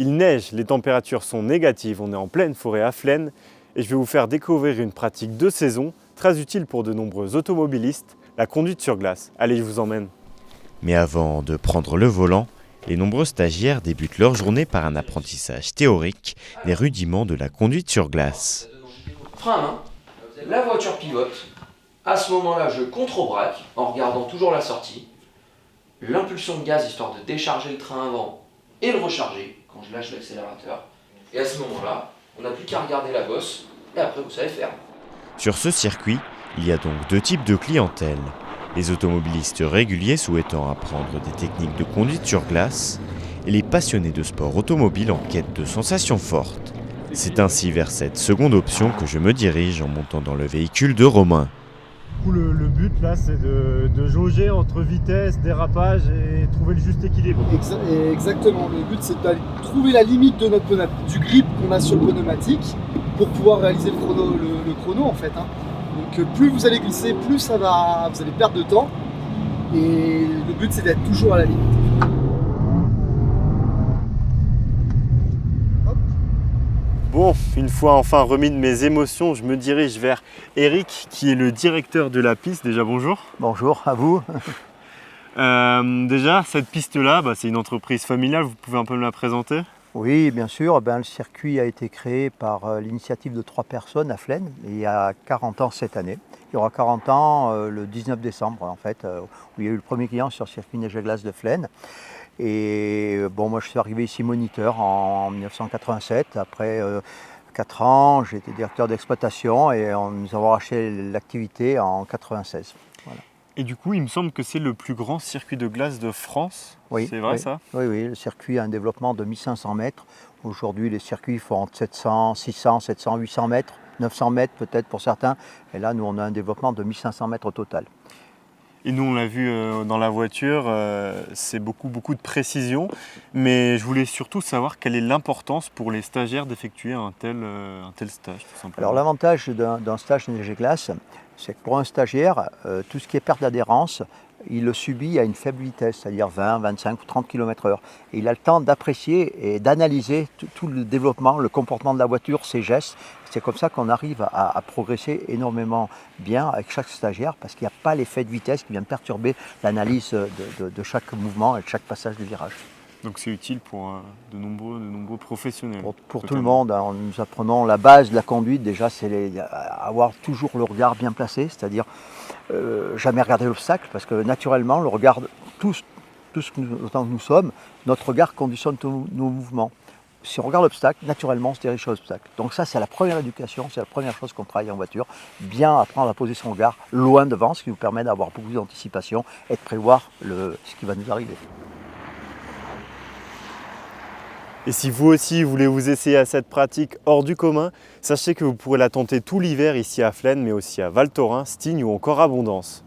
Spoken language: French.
Il neige, les températures sont négatives, on est en pleine forêt à Flaine et je vais vous faire découvrir une pratique de saison très utile pour de nombreux automobilistes, la conduite sur glace. Allez, je vous emmène. Mais avant de prendre le volant, les nombreux stagiaires débutent leur journée par un apprentissage théorique des rudiments de la conduite sur glace. Frein à main, la voiture pivote. À ce moment-là, je contre-braque en regardant toujours la sortie. L'impulsion de gaz histoire de décharger le train avant et le recharger quand je lâche l'accélérateur. Et à ce moment-là, on n'a plus qu'à regarder la bosse et après vous savez faire. Sur ce circuit, il y a donc deux types de clientèle. Les automobilistes réguliers souhaitant apprendre des techniques de conduite sur glace et les passionnés de sport automobile en quête de sensations fortes. C'est ainsi vers cette seconde option que je me dirige en montant dans le véhicule de Romain. Le but là, c'est de jauger entre vitesse, dérapage et trouver le juste équilibre. Exactement, le but c'est de trouver la limite de du grip qu'on a sur le pneumatique pour pouvoir réaliser le chrono en fait. Donc plus vous allez glisser, plus vous allez perdre de temps et le but c'est d'être toujours à la limite. Bon, une fois enfin remis de mes émotions, je me dirige vers Eric qui est le directeur de la piste. Déjà bonjour. Bonjour à vous. Déjà, cette piste-là, c'est une entreprise familiale, vous pouvez un peu me la présenter ? Oui, bien sûr. Le circuit a été créé par l'initiative de 3 personnes à Flaine, il y a 40 ans cette année. Il y aura 40 ans le 19 décembre, en fait, où il y a eu le premier client sur le circuit neige et glace de Flaine. Et bon, moi je suis arrivé ici moniteur en 1987. Après 4 ans, j'ai été directeur d'exploitation et nous avons racheté l'activité en 1996. Voilà. Et du coup, il me semble que c'est le plus grand circuit de glace de France. Oui, c'est vrai oui, ça ? Oui, le circuit a un développement de 1500 mètres. Aujourd'hui, les circuits font entre 700, 600, 700, 800 mètres, 900 mètres peut-être pour certains. Et là, nous, on a un développement de 1500 mètres au total. Et nous, on l'a vu dans la voiture, c'est beaucoup de précision. Mais je voulais surtout savoir quelle est l'importance pour les stagiaires d'effectuer un tel stage, tout simplement. Alors l'avantage d'un stage neige et glace, c'est que pour un stagiaire, tout ce qui est perte d'adhérence, il le subit à une faible vitesse, c'est-à-dire 20, 25 ou 30 km/h. Et il a le temps d'apprécier et d'analyser tout le développement, le comportement de la voiture, ses gestes. C'est comme ça qu'on arrive à progresser énormément bien avec chaque stagiaire parce qu'il n'y a pas l'effet de vitesse qui vient perturber l'analyse de chaque mouvement et de chaque passage de virage. Donc c'est utile pour de nombreux professionnels. Pour tout le monde, nous apprenons la base de la conduite, déjà c'est avoir toujours le regard bien placé, c'est-à-dire jamais regarder l'obstacle, parce que naturellement, le regard, autant que nous sommes, notre regard conditionne tous nos mouvements. Si on regarde l'obstacle, naturellement on se dirige sur l'obstacle. Donc ça c'est la première éducation, c'est la première chose qu'on travaille en voiture, bien apprendre à poser son regard loin devant, ce qui nous permet d'avoir beaucoup d'anticipation et de prévoir ce qui va nous arriver. Et si vous aussi voulez vous essayer à cette pratique hors du commun, sachez que vous pourrez la tenter tout l'hiver ici à Flaine, mais aussi à Val Thorens, Stignes ou encore Abondance.